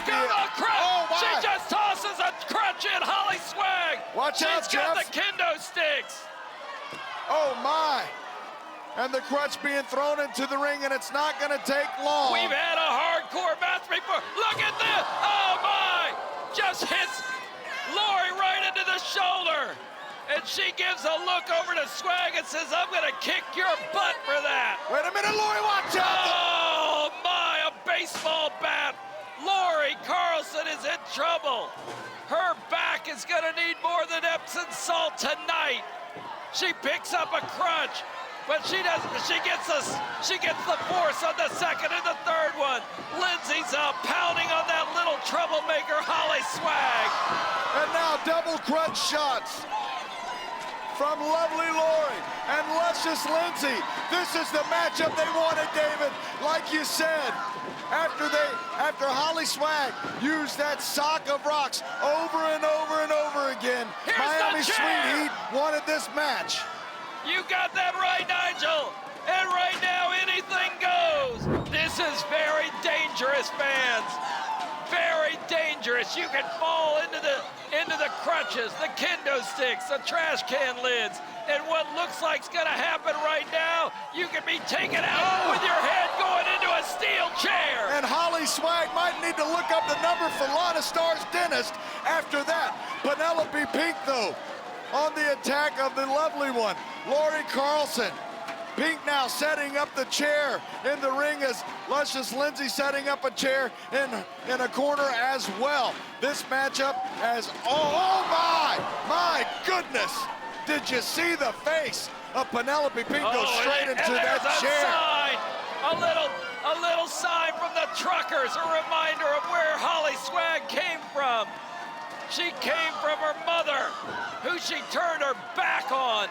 Look at the crutch. Oh, my. She just tosses a crutch in. Holly Swag. Watch out, She's got Jeff. the kendo sticks. Oh, my. And the crutch being thrown into the ring, and it's not going to take long. We've had a hardcore match before. Look at this. Oh, my. Just hits Lori right into the shoulder. And she gives a look over to Swag and says, I'm going to kick your butt for that. Wait a minute, Lori, watch out. Oh, my, a baseball bat. Lori Carlson is in trouble. Her back is going to need more than Epsom salt tonight. She picks up a crutch, but she doesn't. She gets the force on the second and the third one. Lindsay's pounding on that little troublemaker, Holly Swag. And now double crutch shots from lovely Lori and luscious Lindsay. This is the matchup they wanted, David. Like you said, after Holly Swag used that sock of rocks over and over and over again, Here's Miami the Sweet chair. Heat wanted this match. You got that right, Nigel. And right now, anything goes. This is very dangerous, fans. Very dangerous. You can fall into the crutches, the kendo sticks, the trash can lids, and what looks like is going to happen right now, you can be taken out with your head going into a steel chair. And Holly Swag might need to look up the number for Lana Star's dentist after that. Penelope Pink, though, on the attack of the lovely one, Lori Carlson. Pink now setting up the chair in the ring as luscious Lindsay setting up a chair in a corner as well. This matchup has, oh my goodness. Did you see the face of Penelope Pink go straight into that chair? Sign, a little sign from the truckers, a reminder of where Holly Swag came from. She came from her mother, who she turned her back on.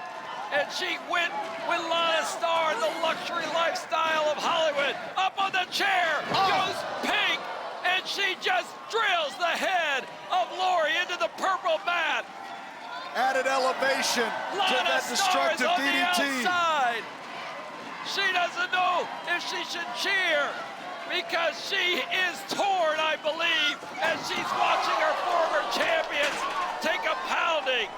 And she went with Lana Star, the luxury lifestyle of Hollywood. Up on the chair goes Pink, and she just drills the head of Lori into the purple mat. Added elevation to Lana that Star's destructive on the DDT. outside. She doesn't know if she should cheer because she is torn, I believe, as she's watching her former champions take a pounding.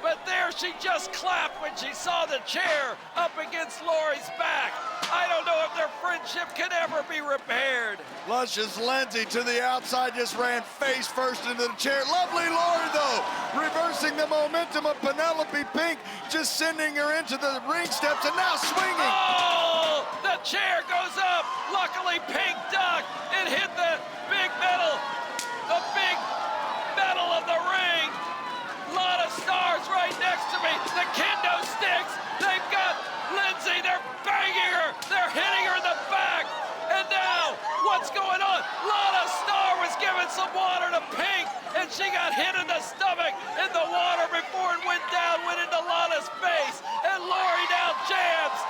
But there she just clapped when she saw the chair up against Lori's back. I don't know if their friendship can ever be repaired. Luscious Lindsay to the outside just ran face first into the chair. Lovely Lori, though, reversing the momentum of Penelope Pink, just sending her into the ring steps and now swinging. Oh, the chair goes up. Luckily, Pink ducked and hit the big metal of the ring. Lana Star's right next to me. The kendo sticks. They've got Lindsay. They're banging her. They're hitting her in the back. And now, what's going on? Lana Star was giving some water to Pink, and she got hit in the stomach in the water before it went down, went into Lana's face. And Lori now jams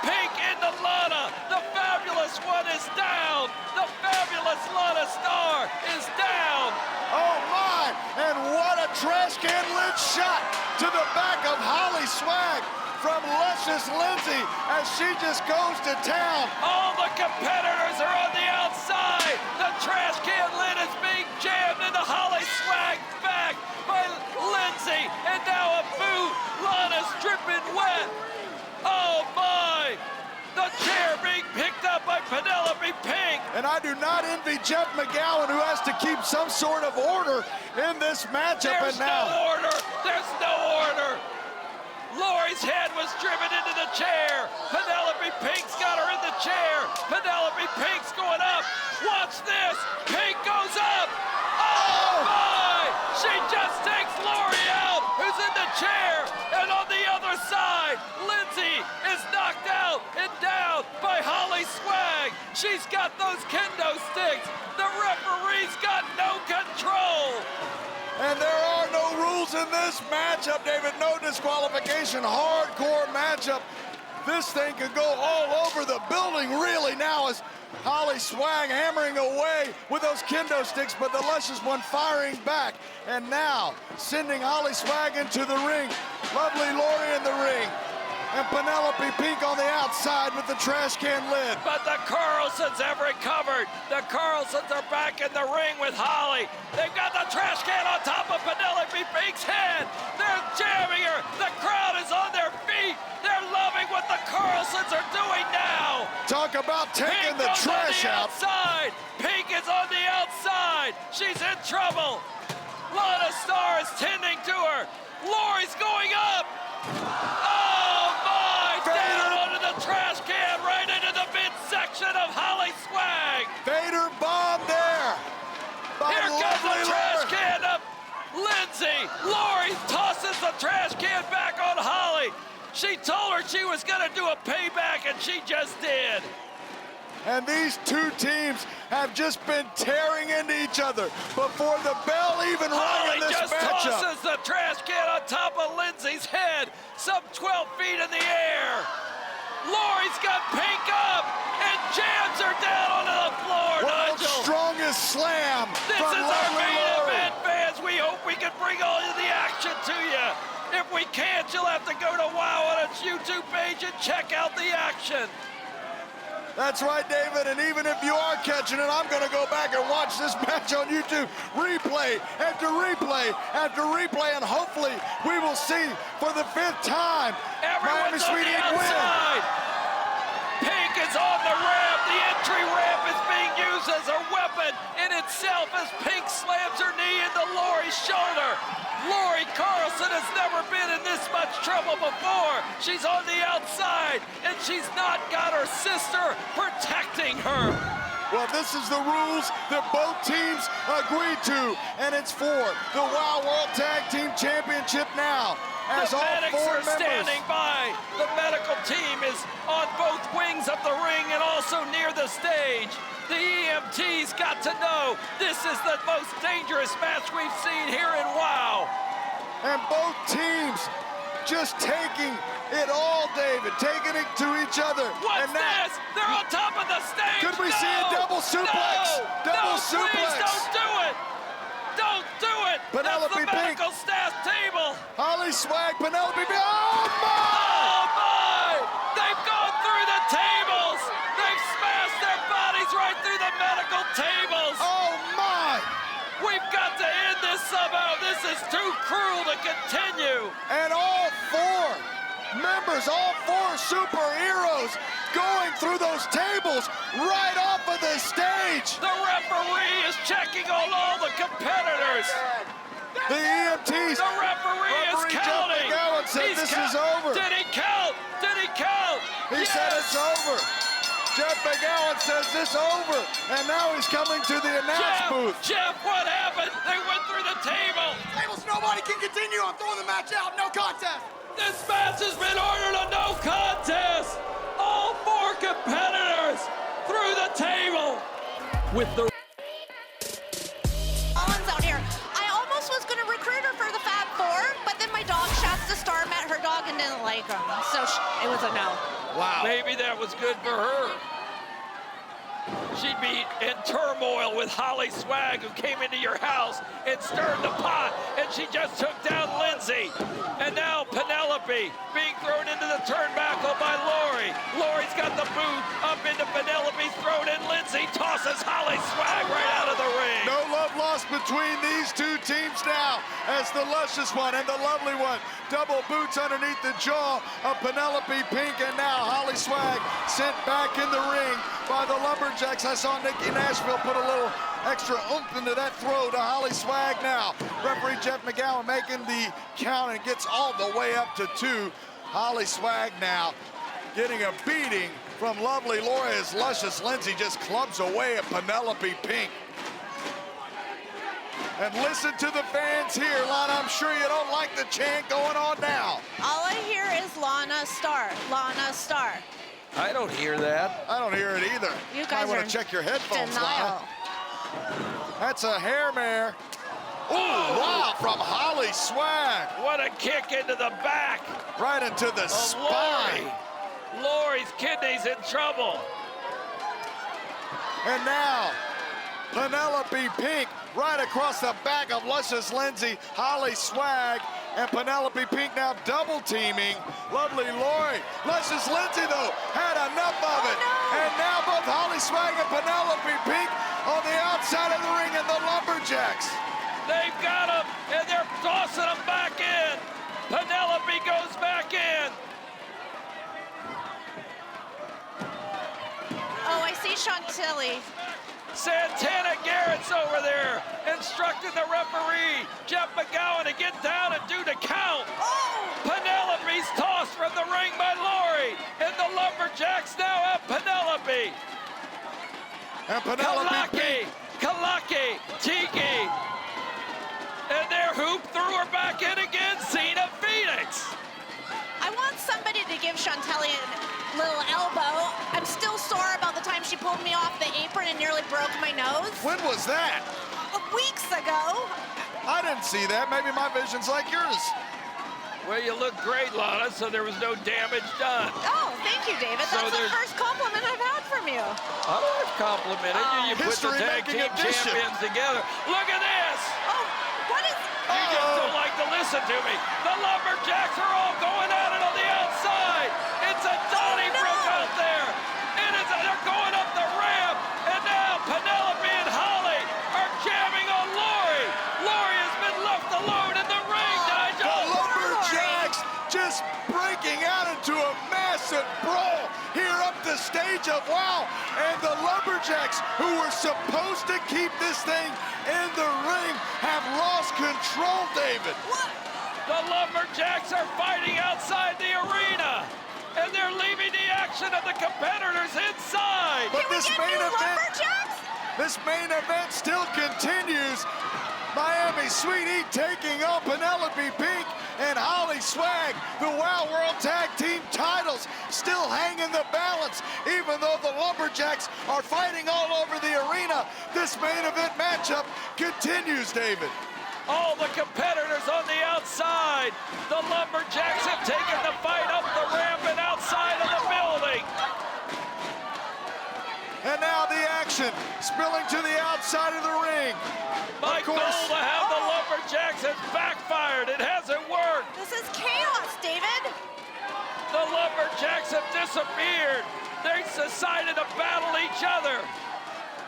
Pink into Lana. The fabulous one is down. The fabulous Lana Star is down. Oh my, and what a trash can lid shot to the back of Holly Swag from luscious Lindsay as she just goes to town. All the competitors are on the outside. The trash can lid is being jammed into Holly Swag's back by Lindsay, and now a boot. Lana's dripping wet. Oh my! The chair being picked up by Penelope Pink. And I do not envy Jeff McGowan, who has to keep some sort of order in this matchup. There's no order. There's no order. Lori's head was driven into the chair. Penelope Pink's got her in the chair. Penelope Pink's going up. Watch this. Pink goes up. Oh my! She just takes Lori out, who's in the chair. And on the other side, Lindsay is knocked out and down by Holly Swag. She's got those kendo sticks. The referee's got no control. And there are no rules in this matchup, David. No disqualification, hardcore matchup. This thing could go all over the building really now as Holly Swag hammering away with those kendo sticks, but the luscious one firing back. And now sending Holly Swag into the ring. Lovely Lori in the ring. and Penelope Pink on the outside with the trash can lid. But the Carlsons have recovered. The Carlsons are back in the ring with Holly. They've got the trash can on top of Penelope Pink's head. They're jamming her. The crowd is on their feet. They're loving what the Carlsons are doing now. Talk about taking Pink the goes trash on the out. outside. Pink is on the outside. She's in trouble. Lana Star is tending to her. Lori's going up. Oh my! Down onto the trash can, right into the midsection of Holly Swag. Vader bomb there. By Here comes the lovely trash Lori. can up. Lindsay. Lori tosses the trash can back on Holly. She told her she was gonna do a payback, and she just did. And these two teams have just been tearing into each other before the bell even rang Holly in this just matchup. tosses the trash can on top of Lindsay's head, some 12 feet in the air. Lori's got Pink up and jams her down onto the floor, World's Nigel. strongest slam This from is our lovely main Lori. event, fans. We hope we can bring all of the action to you. If we can't, you'll have to go to WOW on its YouTube page and check out the action. That's right, David, and even if you are catching it, I'm going to go back and watch this match on YouTube. Replay after replay after replay, and hopefully we will see for the 5th time Miami Everyone's on Sweet the Heat win. outside. Pink is on the ramp. The entry ramp is being used as a weapon in itself as Pink slams her knee into Lori's shoulder. Lori Carlson has never been in this much trouble before. She's on the outside, and she's not got her sister protecting her. Well, this is the rules that both teams agreed to, and it's for the WOW World Tag Team Championship now. As The all medics 4 are members standing by. The medical team is on both wings of the ring and also near the stage. The EMT's got to know this is the most dangerous match we've seen here in WOW. and both teams just taking it all, David, taking it to each other. What's and now, this? They're on top of the stage. Could we see a double suplex? No, Double no, suplex. Please don't do it. Don't do it. Penelope That's the Pink. medical staff table. Holly Swag, Penelope Pink. Oh, my! Oh my! They've gone through the tables. They've smashed their bodies right through the medical tables. Oh, my! We've got to end this somehow. This is too cruel to continue. And all 4 members, all 4 superheroes going through those tables right off of the stage. The referee is checking on all the competitors. The EMTs. The referee is Jeff counting. McGowan said He's this is over. Did he count? Did he count? He said it's over. Jeff McGowan says this over, and now he's coming to the announce booth. Jeff, what happened? They went through the table. Tables, nobody can continue. I'm throwing the match out. No contest. This match has been ordered a no contest. All 4 competitors through the table. With the Collins out here. I almost was going to recruit her for the Fab Four, but then my dog Shasta Star met her dog and didn't like him, so it was a no. Wow. Maybe that was good for her. She'd be in turmoil with Holly Swag, who came into your house and stirred the pot, and she just took down Lindsay. And now Penelope being thrown into the turnbuckle by Lori. Lori's got the boot up into Penelope's throat, and Lindsay tosses Holly Swag right out of the ring. No love lost between these 2 teams now as the luscious one and the lovely one. Double boots underneath the jaw of Penelope Pink, and now Holly Swag sent back in the ring by the Lumberjacks. I saw Nikki Nashville put a little extra oomph into that throw to Holly Swag now. Referee Jeff McGowan making the count and gets all the way up to 2. Holly Swag now getting a beating from lovely Lori as luscious Lindsay just clubs away at Penelope Pink. And listen to the fans here, Lana. I'm sure you don't like the chant going on now. All I hear is Lana Star, Lana Star. I don't hear that. I don't hear it either. You Might guys want are to check your headphones, Denial. Lana. That's a hair mare. Ooh, wow, from Holly Swag. What a kick into the back Right into the of spine. Lori. Lori's kidney's in trouble. And now, Penelope Pink right across the back of luscious Lindsay. Holly Swag And Penelope Pink now double teaming lovely Lori. Luscious Lindsay, though, had enough of it. no. And now both Holly Swag and Penelope Pink on the outside of the ring in the Lumberjacks. They've got him, and they're tossing him back in. Penelope goes back in. Oh, I see Chantilly. Santana Garrett's over there, instructing the referee, Jeff McGowan, to get down and do the count. Oh! Penelope's tossed from the ring by Lori, and the Lumberjacks now have Penelope. And Penelope Pink. Kalaki, Tiki. And their hoop threw her back in again, Cena Phoenix. I want somebody to give Chantilly a little elbow. I'm still sore about the time she pulled me off the apron and nearly broke my nose. When was that? Weeks ago. I didn't see that. Maybe my vision's like yours. Well, you look great, Lana, so there was no damage done. Oh, thank you, David. So That's the there's- first compliment I've had from you. Oh, I've complimented you. You put the tag History-making team edition. champions together. Look at this. Oh, what is... You just don't like to listen to me. The Lumberjacks are all going at it on the outside. It's a Donnybrook out there. They're going up the ramp. And now Penelope and Holly are jamming on Lori. Lori has been left alone in the ring, The Nigel. Lumberjacks just breaking out into a massive brawl here up the stage of WOW. And the Lumberjacks, who were supposed to keep this thing in the ring, have lost control, David. What? The Lumberjacks are fighting outside the arena. And they're leaving the action of the competitors inside. But Can we this get main new event, Lumberjacks? this main event still continues. Miami Sweet Heat taking on Penelope Pink and Holly Swag. The WOW World Tag Team titles still hang in the balance, even though the Lumberjacks are fighting all over the arena. This main event matchup continues, David. All the competitors on the outside. The Lumberjacks have taken the fight up the ramp and outside of the building. And now the action spilling to the outside of the ring. My goal to have the Lumberjacks has backfired. It hasn't worked. This is chaos, David. The Lumberjacks have disappeared. They decided to battle each other.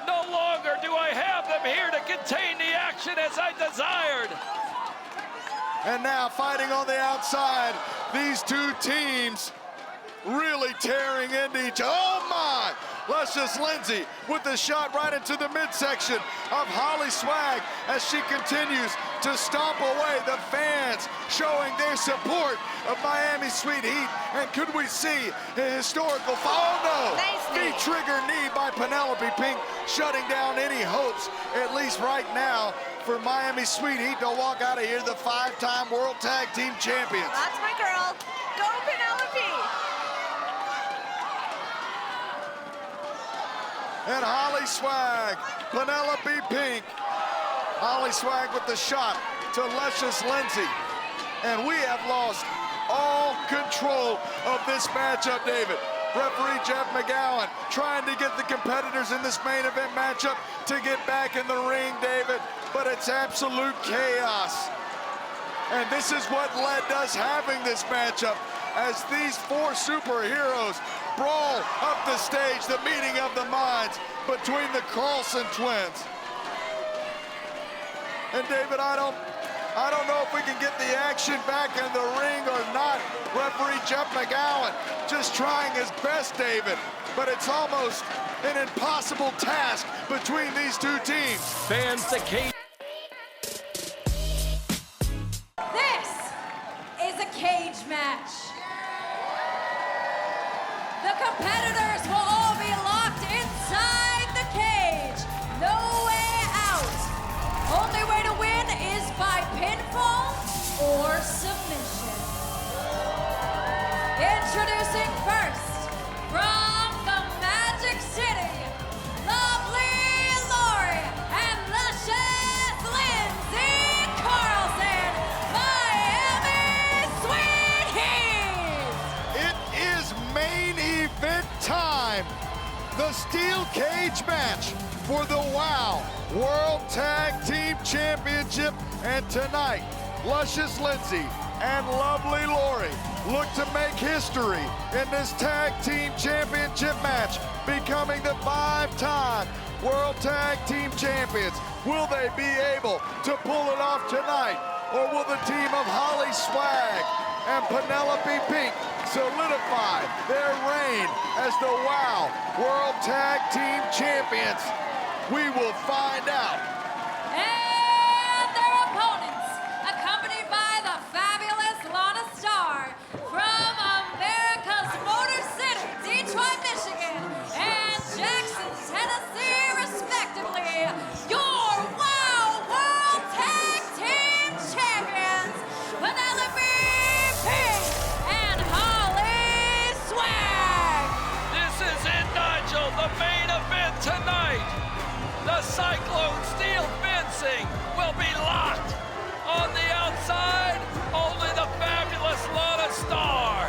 No longer do I have them here to contain the action as I desired. And now fighting on the outside, these two teams really tearing into each other. Oh my! Luscious Lindsay with the shot right into the midsection of Holly Swag as she continues to stomp away. The fans showing their support of Miami Sweet Heat. And could we see a historical foul? Oh no! Nice knee. V-trigger knee by Penelope Pink, shutting down any hopes, at least right now, for Miami Sweet Heat to walk out of here the 5-time World Tag Team Champions. That's my girl. Go, Penelope. And Holly Swag, Penelope Pink. Holly Swag with the shot to Luscious Lindsay. And we have lost all control of this matchup, David. Referee Jeff McGowan trying to get the competitors in this main event matchup to get back in the ring, David. But it's absolute chaos. And this is what led us having this matchup as these four superheroes brawl up the stage, the meeting of the minds between the Carlson twins. And David, I don't know if we can get the action back in the ring or not. Referee Jeff McGowan just trying his best, David, but it's almost an impossible task between these two teams. Fans, the cage. This is a cage match. The competitors will all be locked inside the cage. No way out. Only way to win is by pinfall or submission. Introducing first, from the Magic City, lovely Lori and luscious Lindsay Carlson, Miami Sweet Heat. It is main event time. The steel cage match for the WOW World Tag Team Championship. And tonight, Luscious Lindsay and Lovely Lori look to make history in this tag team championship match, becoming the 5-time World Tag Team Champions. Will they be able to pull it off tonight? Or will the team of Holly Swag and Penelope Pink solidify their reign as the WOW World Tag Team Champions? We will find out. And their opponents, accompanied by the Fabulous Lana Star from America's Motor City, Detroit, Michigan, and Jackson, Tennessee, respectively, your WOW World Tag Team Champions, Penelope Pink and Holly Swag. This is it, Nigel, the main event tonight. The Cyclone steel fencing will be locked. On the outside, only the Fabulous Lana Star.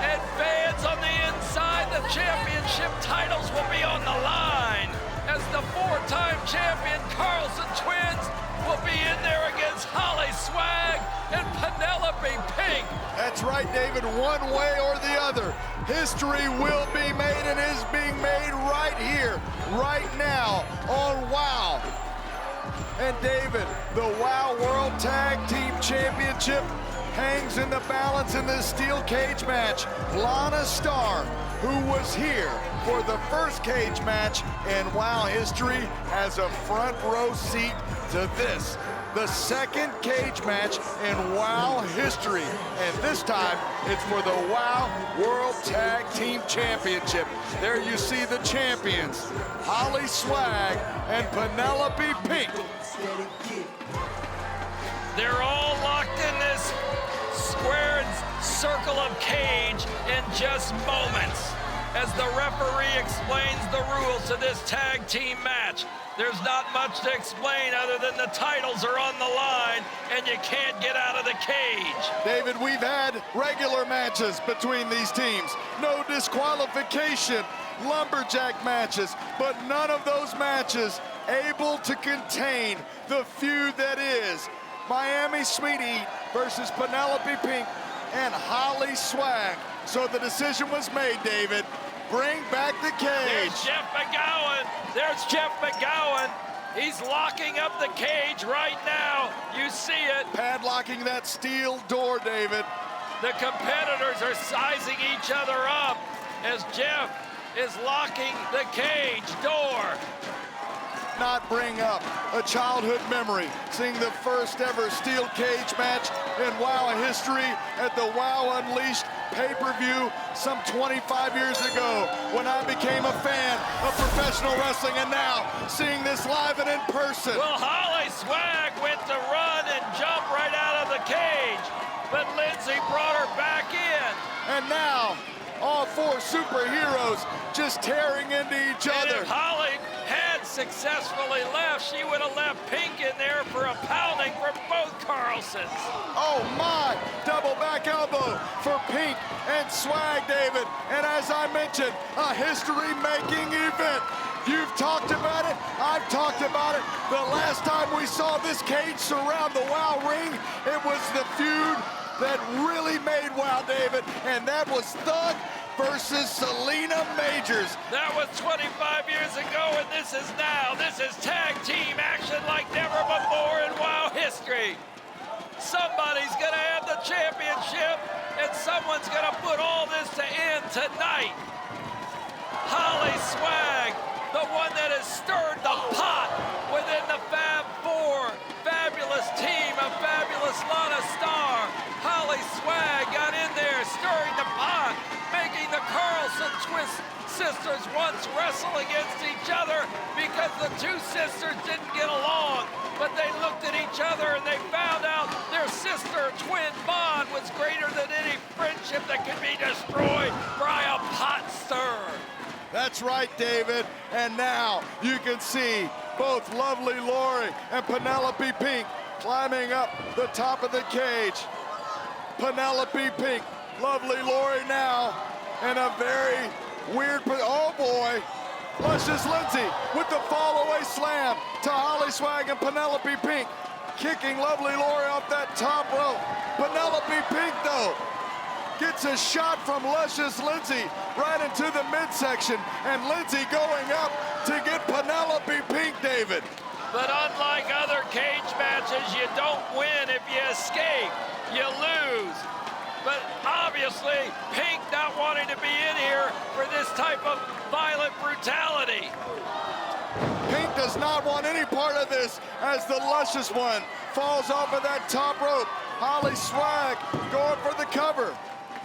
And fans on the inside, the championship titles will be on the line, as the 4-time champion Carlson twins will be in there against Holly Swag and Penelope Pink. That's right, David, one way or the other. History will be made and is being made right here, right now on WOW. And David, the WOW World Tag Team Championship hangs in the balance in this steel cage match. Lana Star, who was here for the first cage match in WOW history, has a front row seat to this, the second cage match in WOW history. And this time, it's for the WOW World Tag Team Championship. There you see the champions, Holly Swag and Penelope Pink. They're all locked in this square circle of cage in just moments as the referee explains the rules to this tag team match. There's not much to explain other than the titles are on the line and you can't get out of the cage. David, we've had regular matches between these teams. No disqualification, lumberjack matches, but none of those matches able to contain the feud that is Miami Sweet Heat versus Penelope Pink and Holly Swag. So the decision was made, David. Bring back the cage. There's Jeff McGowan. There's Jeff McGowan. He's locking up the cage right now. You see it. Padlocking that steel door, David. The competitors are sizing each other up as Jeff is locking the cage door. Not bring up a childhood memory, seeing the first ever steel cage match in WOW history at the WOW Unleashed pay-per-view some 25 years ago when I became a fan of professional wrestling, and now seeing this live and in person. Well, Holly Swag went to run and jump right out of the cage, but Lindsay brought her back in. And now, all 4 superheroes just tearing into each And other. if Holly had successfully left, she would have left Pink in there for a pounding for both Carlsons. Oh my, double back elbow for Pink and Swag, David. And as I mentioned, a history-making event. You've talked about it, I've talked about it. The last time we saw this cage surround the WOW ring, it was the feud that really made WOW, David, and that was Thug versus Selena Majors. That was 25 years ago, and this is now. This is tag team action like never before in WOW history. Somebody's gonna have the championship, and someone's gonna put all this to end tonight. Holly Swag, the one that has stirred the pot within the Fab Four, fabulous team of Fabulous Lana Star. Holly Swag got in there, stirring the pot, making the Carlson sisters once wrestle against each other because the 2 sisters didn't get along. But they looked at each other and they found out their sister-twin bond was greater than any friendship that could be destroyed by a pot stir. That's right, David. And now you can see both Lovely Lori and Penelope Pink climbing up the top of the cage. Penelope Pink, Lovely Lori now in a very weird, oh boy. Luscious Lindsay with the fall away slam to Holly Swag and Penelope Pink. kicking Lovely Lori off that top rope. Penelope Pink, though, gets a shot from Luscious Lindsay right into the midsection, and Lindsay going up to get Penelope Pink, David. But unlike other cage matches, you don't win if you escape, you lose. But obviously, Pink not wanting to be in here for this type of violent brutality. Pink does not want any part of this as the Luscious one falls off of that top rope. Holly Swag going for the cover.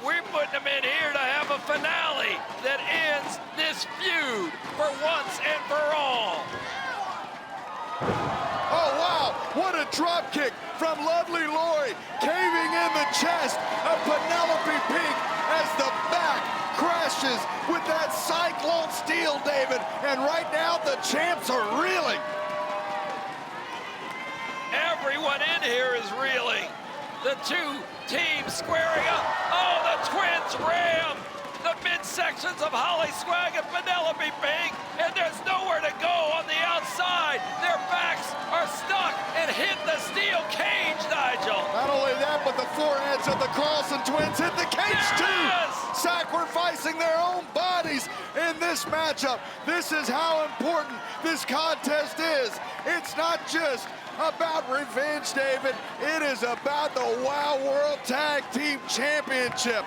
We're putting them in here to have a finale that ends this feud for once and for all. Oh, wow, what a drop kick from Lovely Lori, caving in the chest of Penelope Pink as the back crashes with that cyclone steel, David. And right now, the champs are reeling. Everyone in here is reeling. The two teams squaring up. Oh, the twins ram the midsections of Holly Swag and Penelope Pink, and there's nowhere to go on the outside. Their backs are stuck and hit the steel cage, Nigel. Not only that, but the foreheads of the Carlson twins hit the cage too, sacrificing their own bodies in this matchup. This is how important this contest is. It's not just about revenge, David. It is about the WOW World Tag Team Championship.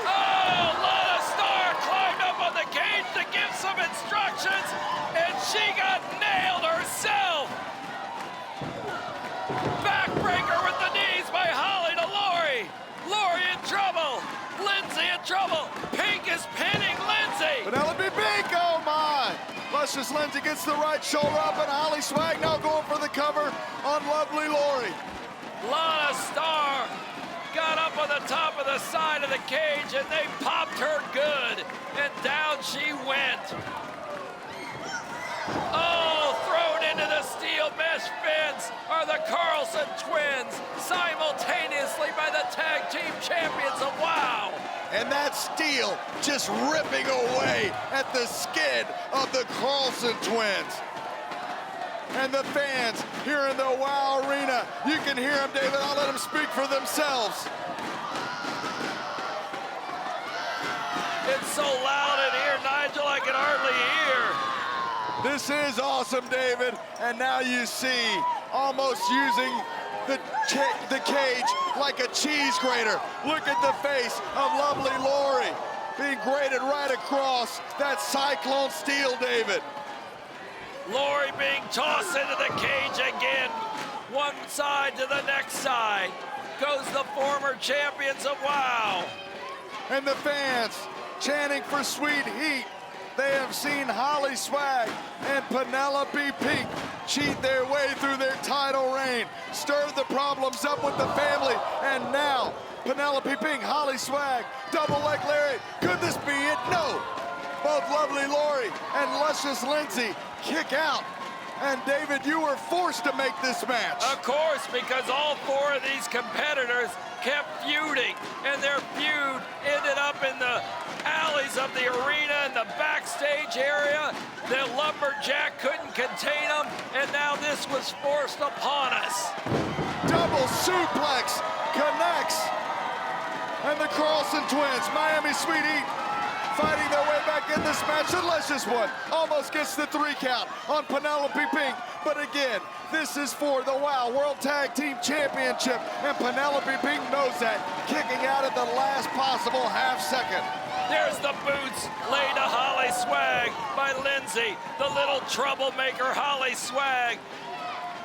Oh, Lana Star climbed up on the cage to give some instructions, and she got nailed herself. Backbreaker with the knees by Holly to Lori. Lori in trouble. Lindsay in trouble. Pink is pinning Lindsay. Penelope Pink, oh my! Luscious Lindsay gets the right shoulder up, and Holly Swag now going for the cover on Lovely Lori. Lana Star got up on the top of the side of the cage, and they popped her good, and down she went. Oh, thrown into the steel mesh fence are the Carlson twins, simultaneously by the tag team champions of WOW. And that steel just ripping away at the skin of the Carlson twins. And the fans here in the WOW Arena, you can hear them, David. I'll let them speak for themselves. It's so loud in here, Nigel, I can hardly hear. This is awesome, David. And now you see, almost using the cage like a cheese grater. Look at the face of Lovely Lori being grated right across that cyclone steel, David. Lori being tossed into the cage again. One side to the next side goes the former champions of WOW. And the fans chanting for sweet heat. They have seen Holly Swag and Penelope Pink cheat their way through their title reign, stir the problems up with the family, and now Penelope Pink, Holly Swag, double leg lariat. Could this be it? No. Both Lovely Lori and Luscious Lindsay kick out. And David, you were forced to make this match. Of course, because all four of these competitors kept feuding, and their feud ended up in the alleys of the arena and the backstage area. The Lumberjack couldn't contain them, and now this was forced upon us. Double suplex connects. And the Carlson twins, Miami Sweet Heat, fighting their way back in this match. The Luscious one almost gets the 3 count on Penelope Pink. But again, this is for the WOW World Tag Team Championship, and Penelope Pink knows that, kicking out at the last possible half second. There's the boots laid to Holly Swag by Lindsay, the little troublemaker Holly Swag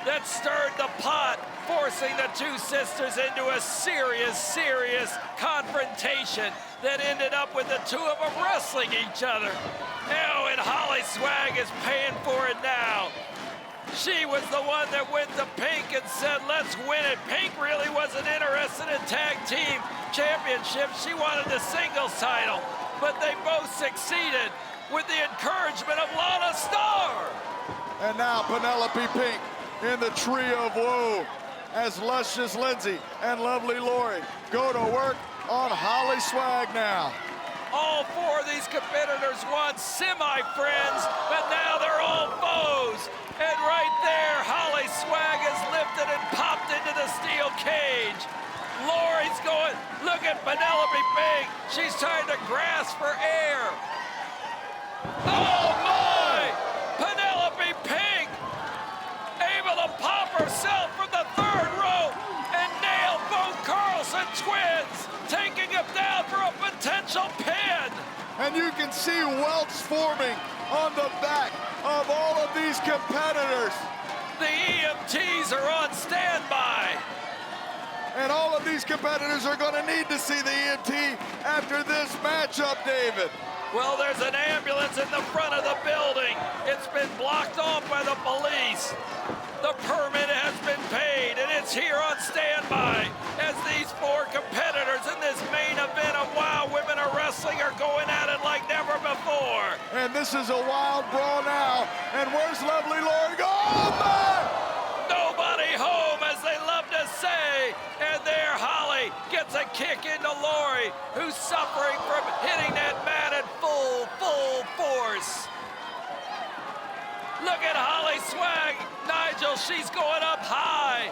that stirred the pot, forcing the two sisters into a serious confrontation that ended up with the two of them wrestling each other. Oh, and Holly Swag is paying for it now. She was the one that went to Pink and said, let's win it. Pink really wasn't interested in tag team championships. She wanted the singles title, but they both succeeded with the encouragement of Lana Star. And now Penelope Pink in the trio of woe as Luscious Lindsay and Lovely Lori go to work on Holly Swag now. All four of these competitors once semi-friends, but now they're all foes. And right there, Holly Swag is lifted and popped into the steel cage. Lori's going, look at Penelope Pink. She's trying to grasp for air. Oh my! Penelope Pink able to pop herself from the third rope and nail both Carlson twins, taking him down for a potential pin. And you can see welts forming on the back of all of these competitors. The EMTs are on standby. And all of these competitors are going to need to see the EMT after this matchup, David. Well, there's an ambulance in the front of the building. It's been blocked off by the police. The permit has been paid, and it's here on standby as these four competitors in this main event of Wow Women of Wrestling are going at it like never before. And this is a wild brawl now. And where's lovely Lori? Oh, my! Nobody home, as they love to say. And there, Holly gets a kick into Lori, who's suffering from hitting that mat at full force. Look at Holly Swag. Nigel, she's going up high.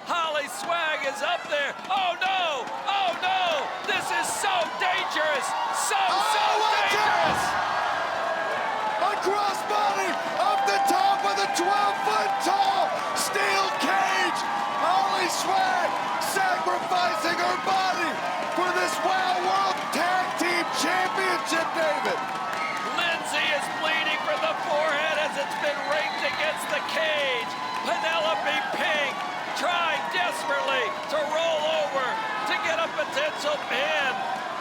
Holly Swag is up there. Oh, no. Oh, no. This is so dangerous. So dangerous. A crossbody up the top with a 12-foot tall steel cage. Holly Swag sacrificing her body for this Wow World Tag Team Championship, David. Lindsay is bleeding from the forehead as it's been raked against the cage. Penelope Pink trying desperately to roll over to get a potential pin.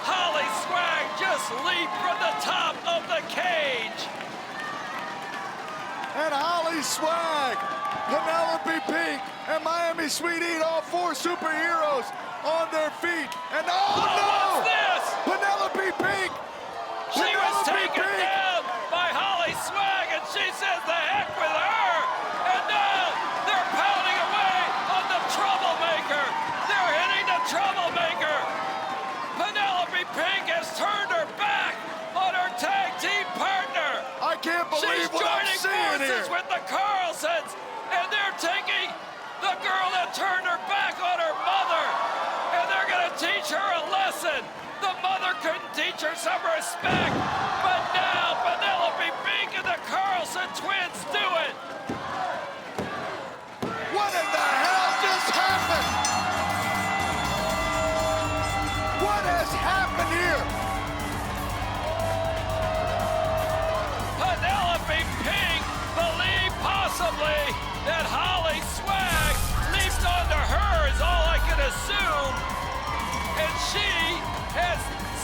Holly Swag just leaped from the top of the cage. And Holly Swag, Penelope Pink, and Miami Sweet Heat, all four superheroes on their feet. And oh no! What's this? Penelope Pink! She was taken down by Holly Swag, and she says the heck with her. And now they're pounding away on the troublemaker. They're hitting the troublemaker. Penelope Pink has turned her back on her tag team partner. I can't believe She's what I'm joining seeing forces here. with the Carlsons, and they're taking the girl that turned her back on her mother, and they're going to teach her a lesson. The mother couldn't teach her some respect, but now Penelope Pink and the Carlson twins do it. What in the hell just happened? What has happened here? Penelope Pink believed possibly that Holly Swag leaped onto her is all I can assume, and she has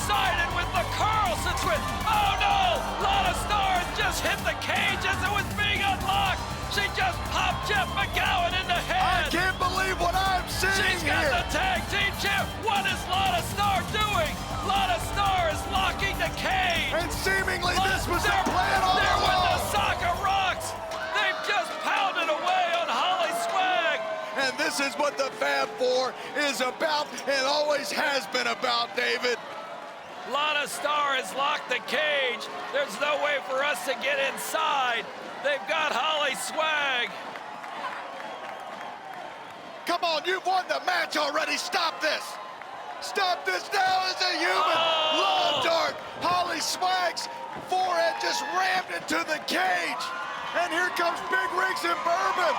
sided with the Carlson twins. Oh no! Lana Star just hit the cage as it was being unlocked. She just popped Jeff McGowan in the I head. can't believe what I'm seeing She's got here. the tag team champ. What is Lana Star doing? Lana Star is locking the cage. And seemingly this was the plan all They're with the along. Soccer Rocks. They've just pounded away on Holly Swag. And this is what the Fab Four is about and always has been about, David. Lana Star has locked the cage. There's no way for us to get inside. They've got Holly Swag. Come on, you've won the match already. Stop this. Stop this now as a human. Love dart. Holly Swag's forehead just rammed into the cage. And here comes Big Rigs and Bourbon.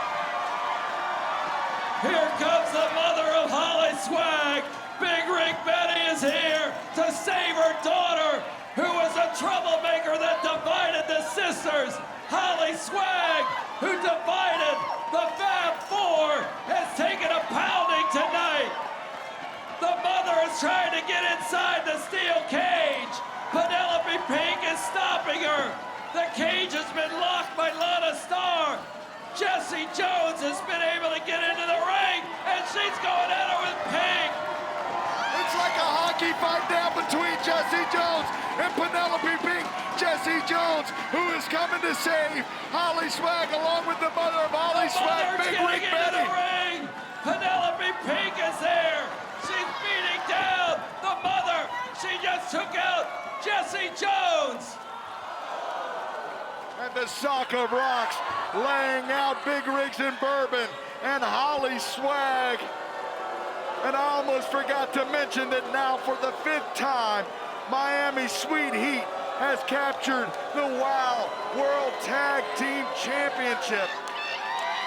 Here comes the mother of Holly Swag. Big Rig Betty is here to save her daughter, who was a troublemaker that divided the sisters. Holly Swag, who divided the Fab Four, has taken a pounding tonight. The mother is trying to get inside the steel cage. Penelope Pink is stopping her. The cage has been locked by Lana Star. Jesse Jones has been able to get into the ring, and she's going at her with Pink. It's like a hockey fight down between Jesse Jones and Penelope Pink. Jesse Jones, who is coming to save Holly Swag along with the mother of Holly Swag, Big Rig Betty. The ring. Penelope Pink is there. She's beating down the mother. She just took out Jesse Jones. And the Sock of Rocks laying out Big Rigs and Bourbon and Holly Swag. And I almost forgot to mention that now for the 5th time, Miami Sweet Heat has captured the WOW World Tag Team Championship.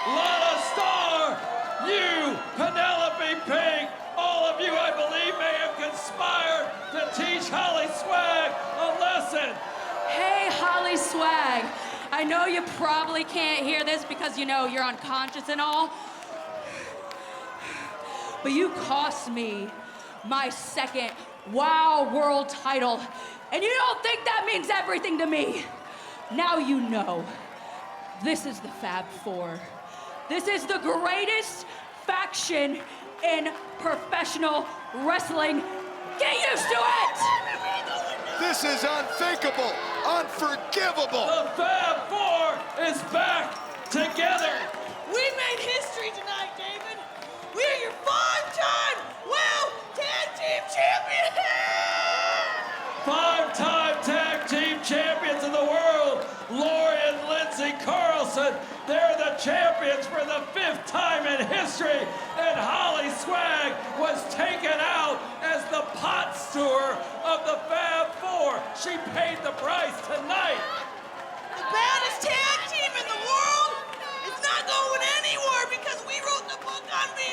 Lana Star, you, Penelope Pink, all of you, I believe, may have conspired to teach Holly Swag a lesson. Hey, Holly Swag. I know you probably can't hear this because, you know, you're unconscious and all. But you cost me my 2nd WOW World title. And you don't think that means everything to me. Now you know. This is the Fab Four. This is the greatest faction in professional wrestling. Get used to it! This is unthinkable, unforgivable. The Fab Four is back together. We made history tonight, David. We are your 5-time WOW Tag Team Champions! 5-time tag team champions of the world, Lori and Lindsay Carlson. They're the champions for the 5th time in history. And Holly Swag was taken out as the pot steward of the Fab Four. She paid the price tonight. The baddest tag team in the world is not going anywhere because we wrote the book on being